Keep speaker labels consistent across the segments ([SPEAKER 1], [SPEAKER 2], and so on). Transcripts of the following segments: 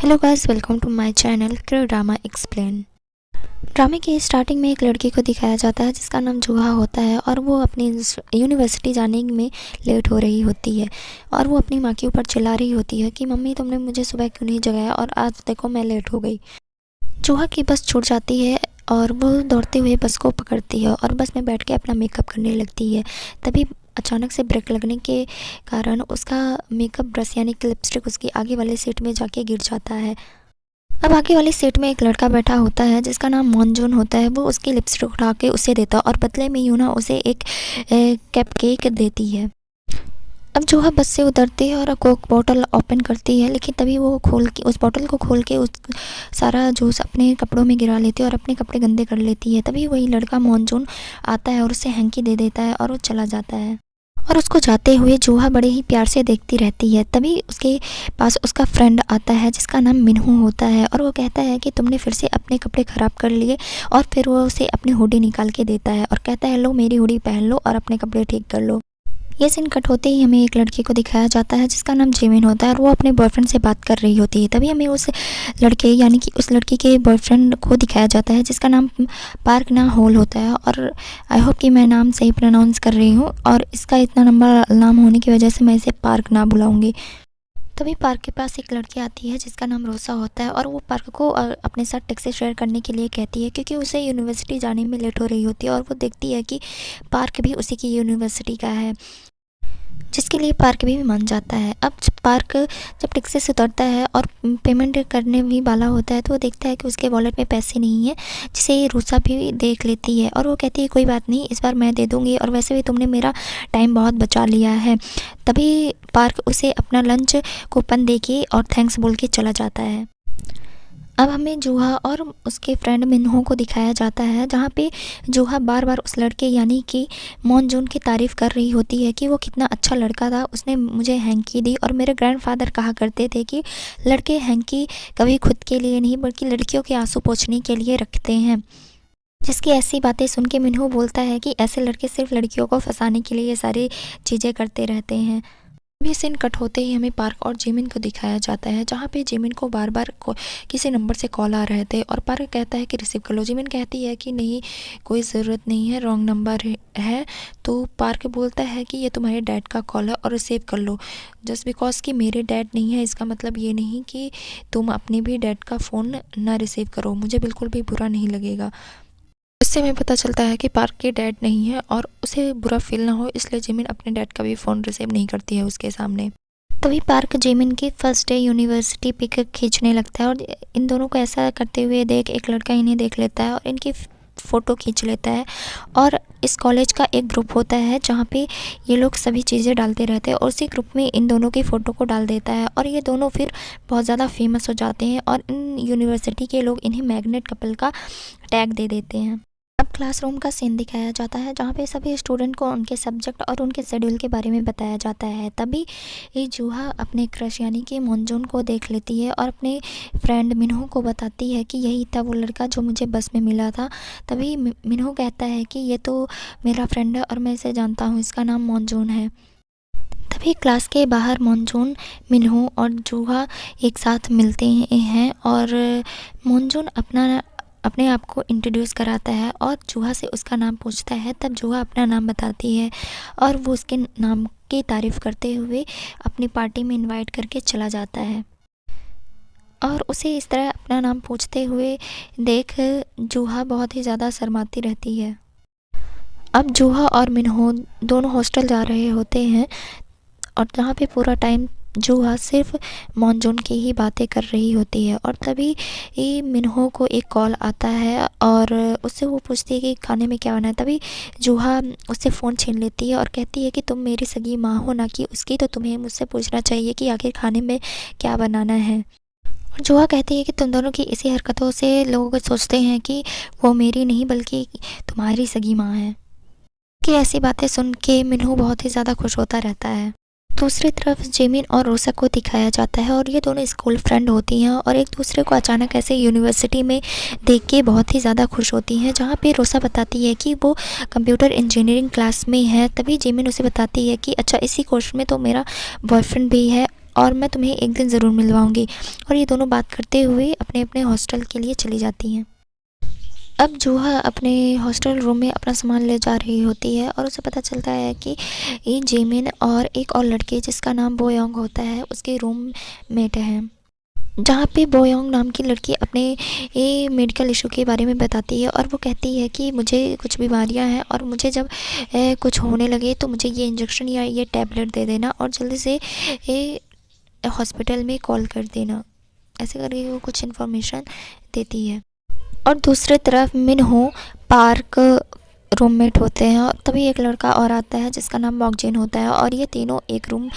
[SPEAKER 1] Hello guys, welcome to my channel crew drama explain. ड्रामे की starting में एक लड़की को दिखाया जाता है जिसका नाम जूहा होता है और वो अपनी यूनिवर्सिटी जाने में लेट हो रही होती है और वो अपनी माँ के ऊपर चिल्ला रही होती है कि मम्मी तुमने मुझे सुबह क्यों नहीं जगाया और आज देखो मैं लेट हो गई। जूहा की बस छूट जाती है और वो दौड़ते हुए बस को पकड़ती है और बस में बैठ के अपना मेकअप करने लगती है। तभी अचानक से ब्रेक लगने के कारण उसका मेकअप ब्रश यानी कि लिपस्टिक उसकी आगे वाले सीट में जाके गिर जाता है। अब आगे वाली सीट में एक लड़का बैठा होता है जिसका नाम मॉनजून होता है। वो उसकी लिपस्टिक उठा के उसे देता और बदले में यूना उसे एक कप केक देती है। अब जूहा बस से उतरती है और कोक बॉटल ओपन करती है, लेकिन तभी वो खोल के उस बॉटल को खोल के उस सारा जूस अपने कपड़ों में गिरा लेती है और अपने कपड़े गंदे कर लेती है। तभी वही लड़का मॉनजून आता है और उसे हैंकी दे देता है और वो चला जाता है और उसको जाते हुए जूहा बड़े ही प्यार से देखती रहती है। तभी उसके पास उसका फ्रेंड आता है जिसका नाम मिन्हू होता है और वो कहता है कि तुमने फिर से अपने कपड़े ख़राब कर लिए, और फिर वो उसे अपनी हुडी निकाल के देता है और कहता है लो मेरी हुडी पहन लो और अपने कपड़े ठीक कर लो। ये सीन कट होते ही हमें एक लड़की को दिखाया जाता है जिसका नाम जिमिन होता है और वो अपने बॉयफ्रेंड से बात कर रही होती है। तभी हमें उस लड़के यानी कि उस लड़की के बॉयफ्रेंड को दिखाया जाता है जिसका नाम पार्क ना होल होता है और आई होप कि मैं नाम सही प्रोनाउंस कर रही हूँ और इसका इतना लंबा नाम होने की वजह से मैं इसे पार्क ना बुलाऊँगी। तभी पार्क के पास एक लड़की आती है जिसका नाम रोसा होता है और वो पार्क को अपने साथ टैक्सी शेयर करने के लिए कहती है क्योंकि उसे यूनिवर्सिटी जाने में लेट हो रही होती है और वो देखती है कि पार्क भी उसी की यूनिवर्सिटी का है, जिसके लिए पार्क भी मान जाता है। अब पार्क जब टैक्सी से उतरता है और पेमेंट करने भी वाला होता है तो वो देखता है कि उसके वॉलेट में पैसे नहीं है, जिसे रूसा भी देख लेती है और वो कहती है कोई बात नहीं, इस बार मैं दे दूँगी और वैसे भी तुमने मेरा टाइम बहुत बचा लिया है। तभी पार्क उसे अपना लंच कूपन दे के और थैंक्स बोल के चला जाता है। अब हमें जूहा और उसके फ्रेंड मिन्हो को दिखाया जाता है जहाँ पे जूहा बार बार उस लड़के यानी कि मॉनजून की तारीफ़ कर रही होती है कि वो कितना अच्छा लड़का था, उसने मुझे हैंकी दी और मेरे ग्रैंडफादर कहा करते थे कि लड़के हैंकी कभी खुद के लिए नहीं बल्कि लड़कियों के आंसू पोंछने के लिए रखते हैं। जिसकी ऐसी बातें सुन के मिन्हो बोलता है कि ऐसे लड़के सिर्फ लड़कियों को फंसाने के लिए ये सारी चीज़ें करते रहते हैं। ये सीन कट होते ही हमें पार्क और जिमिन को दिखाया जाता है जहाँ पे जिमिन को बार बार किसी नंबर से कॉल आ रहे थे और पार्क कहता है कि रिसीव कर लो। जिमिन कहती है कि नहीं कोई ज़रूरत नहीं है, रॉन्ग नंबर है। तो पार्क बोलता है कि ये तुम्हारे डैड का कॉल है और रिसीव कर लो। जस्ट बिकॉज कि मेरे डैड नहीं है इसका मतलब ये नहीं कि तुम अपने भी डैड का फ़ोन ना रिसीव करो, मुझे बिल्कुल भी बुरा नहीं लगेगा। इससे हमें पता चलता है कि पार्क के डैड नहीं है और उसे बुरा फील ना हो इसलिए जिमिन अपने डैड का भी फ़ोन रिसीव नहीं करती है उसके सामने। तभी पार्क जिमिन की फर्स्ट डे यूनिवर्सिटी पिक खींचने लगता है और इन दोनों को ऐसा करते हुए देख एक लड़का इन्हें देख लेता है और इनकी फ़ोटो खींच लेता है। और इस कॉलेज का एक ग्रुप होता है जहाँ पे ये लोग सभी चीज़ें डालते रहते हैं और उसी ग्रुप में इन दोनों की फ़ोटो को डाल देता है और ये दोनों फिर बहुत ज़्यादा फेमस हो जाते हैं और इन यूनिवर्सिटी के लोग इन्हें मैग्नेट कपल का टैग दे देते हैं। अब क्लासरूम का सीन दिखाया जाता है जहाँ पे सभी स्टूडेंट को उनके सब्जेक्ट और उनके शेड्यूल के बारे में बताया जाता है। तभी ये जूहा अपने क्रश यानी कि मॉनजून को देख लेती है और अपने फ्रेंड मिन्हो को बताती है कि यही था वो लड़का जो मुझे बस में मिला था। तभी मिन्हो कहता है कि ये तो मेरा फ्रेंड है और मैं इसे जानता हूँ, इसका नाम मॉनजून है। तभी क्लास के बाहर मॉनजून, मिन्हो और जूहा एक साथ मिलते हैं और मॉनजून अपने आप को इंट्रोड्यूस कराता है और जूहा से उसका नाम पूछता है। तब जूहा अपना नाम बताती है और वो उसके नाम की तारीफ़ करते हुए अपनी पार्टी में इनवाइट करके चला जाता है और उसे इस तरह अपना नाम पूछते हुए देख जूहा बहुत ही ज़्यादा शर्माती रहती है। अब जूहा और मिन्हो दोनों हॉस्टल जा रहे होते हैं और जहाँ पे पूरा टाइम जूहा सिर्फ मॉनजून की ही बातें कर रही होती है और तभी ये मिन्हो को एक कॉल आता है और उससे वो पूछती है कि खाने में क्या बना है। तभी जूहा उससे फ़ोन छीन लेती है और कहती है कि तुम मेरी सगी माँ हो ना कि उसकी, तो तुम्हें मुझसे पूछना चाहिए कि आखिर खाने में क्या बनाना है। और जूहा कहती है कि तुम दोनों की इसी हरकतों से लोग सोचते हैं कि वो मेरी नहीं बल्कि तुम्हारी सगी माँ है। कि ऐसी बातें सुन के मिन्हो बहुत ही ज़्यादा खुश होता रहता है। दूसरी तरफ जिमिन और रोसा को दिखाया जाता है और ये दोनों स्कूल फ्रेंड होती हैं और एक दूसरे को अचानक ऐसे यूनिवर्सिटी में देख के बहुत ही ज़्यादा खुश होती हैं। जहाँ पे रोसा बताती है कि वो कंप्यूटर इंजीनियरिंग क्लास में है। तभी जिमिन उसे बताती है कि अच्छा इसी कोर्स में तो मेरा बॉयफ्रेंड भी है और मैं तुम्हें एक दिन ज़रूर मिलवाऊंगी। और ये दोनों बात करते हुए अपने अपने हॉस्टल के लिए चली जाती हैं। अब जूहा अपने हॉस्टल रूम में अपना सामान ले जा रही होती है और उसे पता चलता है कि ये जेमिन और एक और लड़के जिसका नाम बोयोंग होता है उसके रूम मेट हैं। जहाँ पे बोयोंग नाम की लड़की अपने ये मेडिकल इशू के बारे में बताती है और वो कहती है कि मुझे कुछ बीमारियाँ हैं और मुझे जब कुछ होने लगे तो मुझे ये इंजेक्शन या ये टैबलेट दे देना और जल्दी से ये हॉस्पिटल में कॉल कर देना। ऐसे करके वो कुछ इन्फॉर्मेशन देती है। और दूसरी तरफ मिनहो पार्क रूममेट होते हैं और तभी एक लड़का और आता है जिसका नाम मॉकजिन होता है और ये तीनों एक रूम।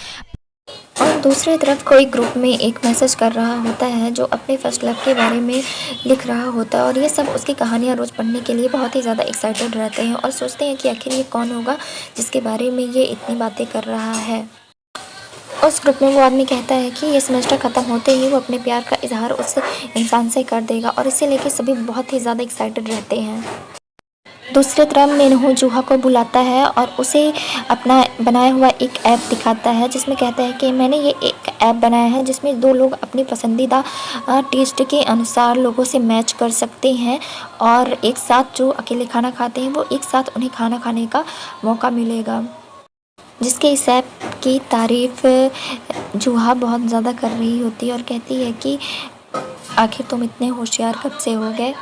[SPEAKER 1] और दूसरी तरफ कोई ग्रुप में एक मैसेज कर रहा होता है जो अपने फर्स्ट लव के बारे में लिख रहा होता है और ये सब उसकी कहानियाँ रोज़ पढ़ने के लिए बहुत ही ज़्यादा एक्साइटेड रहते हैं और सोचते हैं कि आखिर ये कौन होगा जिसके बारे में ये इतनी बातें कर रहा है। उस ग्रुप में वो आदमी कहता है कि ये सेमेस्टर ख़त्म होते ही वो अपने प्यार का इजहार उस इंसान से कर देगा और इसे लेके सभी बहुत ही ज़्यादा एक्साइटेड रहते हैं। दूसरी तरफ मिनहो जूहा को बुलाता है और उसे अपना बनाया हुआ एक ऐप दिखाता है जिसमें कहता है कि मैंने ये एक ऐप बनाया है जिसमें दो लोग अपनी पसंदीदा टेस्ट के अनुसार लोगों से मैच कर सकते हैं और एक साथ जो अकेले खाना खाते हैं वो एक साथ उन्हें खाना खाने का मौका मिलेगा। जिसके इस ऐप की तारीफ़ जूहा बहुत ज़्यादा कर रही होती है और कहती है कि आखिर तुम इतने होशियार कब से हो गए।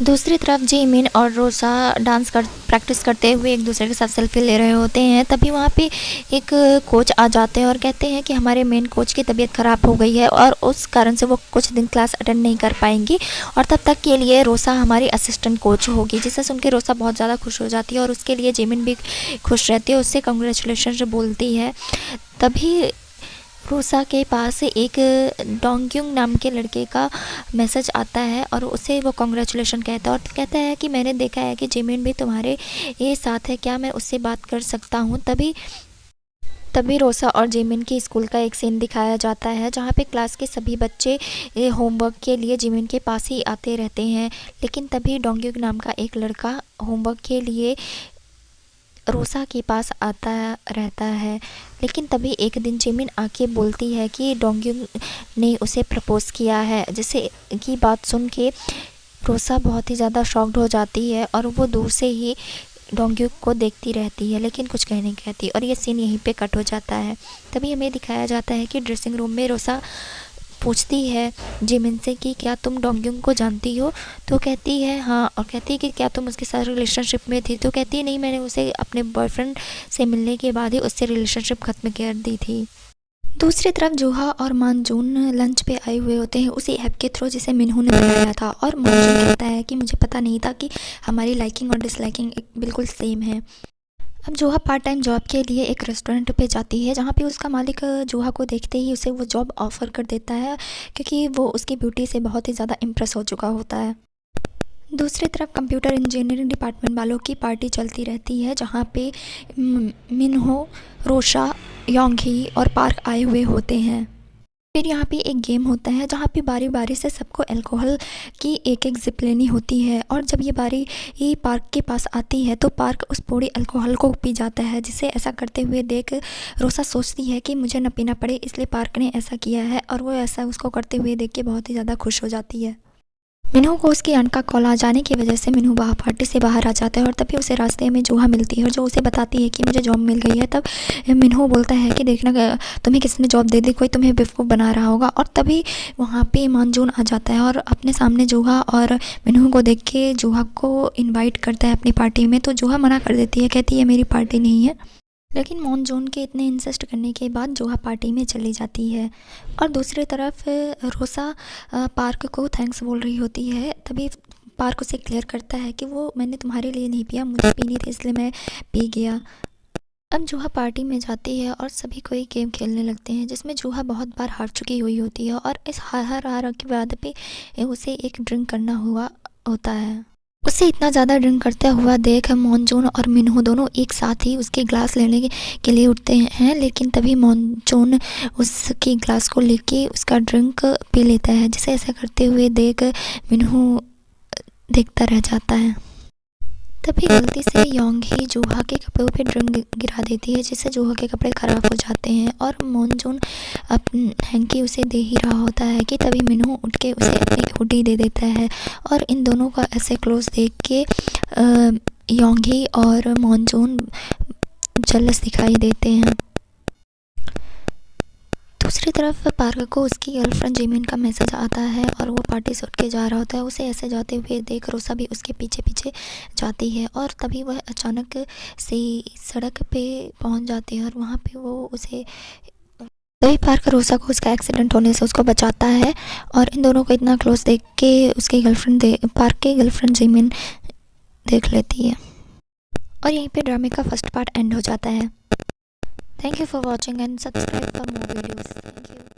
[SPEAKER 1] दूसरी तरफ जिमिन और रोसा प्रैक्टिस करते हुए एक दूसरे के साथ सेल्फी ले रहे होते हैं। तभी वहाँ पे एक कोच आ जाते हैं और कहते हैं कि हमारे मेन कोच की तबीयत ख़राब हो गई है और उस कारण से वो कुछ दिन क्लास अटेंड नहीं कर पाएंगी और तब तक के लिए रोसा हमारी असिस्टेंट कोच होगी। जिससे सुन के रोसा बहुत ज़्यादा खुश हो जाती है और उसके लिए जिमिन भी खुश रहती है, उससे कंग्रेचुलेशन बोलती है। तभी रोसा के पास एक डोंगक्युंग नाम के लड़के का मैसेज आता है और उसे वो कॉन्ग्रेचुलेशन कहता है और कहता है कि मैंने देखा है कि जिमिन भी तुम्हारे ये साथ है, क्या मैं उससे बात कर सकता हूँ। तभी रोसा और जिमिन की स्कूल का एक सीन दिखाया जाता है जहाँ पे क्लास के सभी बच्चे होमवर्क के लिए जिमिन के पास ही आते रहते हैं। लेकिन तभी डोंगक्युंग नाम का एक लड़का होमवर्क के लिए रोसा के पास आता रहता है। लेकिन तभी एक दिन जिमिन आके बोलती है कि डोंगक्युंग ने उसे प्रपोज़ किया है, जिसे की बात सुन के रोसा बहुत ही ज़्यादा शॉक्ड हो जाती है और वो दूर से ही डोंगक्युंग को देखती रहती है लेकिन कुछ कह नहीं कहती और ये सीन यहीं पे कट हो जाता है। तभी हमें दिखाया जाता है कि ड्रेसिंग रूम में रोसा पूछती है जिमिन से कि क्या तुम डोंगक्युंग को जानती हो, तो कहती है हाँ, और कहती है कि क्या तुम उसके साथ रिलेशनशिप में थी, तो कहती है नहीं, मैंने उसे अपने बॉयफ्रेंड से मिलने के बाद ही उससे रिलेशनशिप ख़त्म कर दी थी। दूसरी तरफ जूहा और मानजून लंच पे आए हुए होते हैं उसी ऐप के थ्रू जिसे मिनहू ने बनाया था और मानजून कहता है कि मुझे पता नहीं था कि हमारी लाइकिंग और डिसलाइकिंग बिल्कुल सेम है। अब जूहा पार्ट टाइम जॉब के लिए एक रेस्टोरेंट पे जाती है जहाँ पे उसका मालिक जूहा को देखते ही उसे वो जॉब ऑफ़र कर देता है क्योंकि वो उसकी ब्यूटी से बहुत ही ज़्यादा इम्प्रेस हो चुका होता है। दूसरी तरफ कंप्यूटर इंजीनियरिंग डिपार्टमेंट वालों की पार्टी चलती रहती है जहाँ पे मिनहो, रोशा, योंगही और पार्क आए हुए होते हैं। फिर यहाँ पे एक गेम होता है जहाँ पे बारी बारी से सबको अल्कोहल की एक एक जिप लेनी होती है और जब ये बारी ये पार्क के पास आती है तो पार्क उस पूरी अल्कोहल को पी जाता है। जिसे ऐसा करते हुए देख रोसा सोचती है कि मुझे न पीना पड़े, इसलिए पार्क ने ऐसा किया है और वो ऐसा उसको करते हुए देख के बहुत ही ज़्यादा खुश हो जाती है। मिनहू को उसकी आंट का कॉल आ जाने की वजह से मिनहू पार्टी से बाहर आ जाता है और तभी उसे रास्ते में जूहा मिलती है और जो उसे बताती है कि मुझे जॉब मिल गई है। तब मिनहू बोलता है कि देखना तुम्हें किसने जॉब दे दी, कोई तुम्हें बेवकूफ़ बना रहा होगा। और तभी वहाँ पे मानजून आ जाता है और अपने सामने जूहा और मिनहू को देख के जूहा को इन्वाइट करता है अपनी पार्टी में, तो जूहा मना कर देती है, कहती है मेरी पार्टी नहीं है। लेकिन मॉनजून के इतने इंसिस्ट करने के बाद जूहा पार्टी में चली जाती है। और दूसरी तरफ रोसा पार्क को थैंक्स बोल रही होती है। तभी पार्क उसे क्लियर करता है कि वो मैंने तुम्हारे लिए नहीं पिया, मुझे पीनी थी इसलिए मैं पी गया। अब जूहा पार्टी में जाती है और सभी कोई गेम खेलने लगते हैं जिसमें जूहा बहुत बार हार चुकी हुई होती है और इस हार के बाद भी उसे एक ड्रिंक करना हुआ होता है। उसे इतना ज़्यादा ड्रिंक करते हुआ देख मॉनजून और मिनहू दोनों एक साथ ही उसके ग्लास लेने के लिए उठते हैं। लेकिन तभी मॉनजून उसके ग्लास को लेके उसका ड्रिंक पी लेता है, जिसे ऐसा करते हुए देख मिनहू देखता रह जाता है। तभी गलती से योंग ही जूहा के कपड़ों पे ड्रिंक गिरा देती है, जिससे जूहा के कपड़े ख़राब हो जाते हैं। और मोनजून हैंकी उसे दे ही रहा होता है कि तभी मिनहो उठ के उसे अपनी हुडी दे देता है। और इन दोनों का ऐसे क्लोज देख के योंगी और मोनजून जलस दिखाई देते हैं। दूसरी तरफ पार्क को उसकी गर्लफ्रेंड जिमिन का मैसेज आता है और वो पार्टी से उठ के जा रहा होता है। उसे ऐसे जाते हुए देख रोसा भी उसके पीछे पीछे जाती है और तभी वह अचानक से सड़क पे पहुंच जाती है और वहाँ पे वो उसे तभी पार्क रोसा को उसका एक्सीडेंट होने से उसको बचाता है। और इन दोनों को इतना क्लोज देख के उसकी पार्क की गर्लफ्रेंड जिमिन देख लेती है और यहीं पे ड्रामे का फर्स्ट पार्ट एंड हो जाता है। Thank you for watching and subscribe for more videos. Thank you.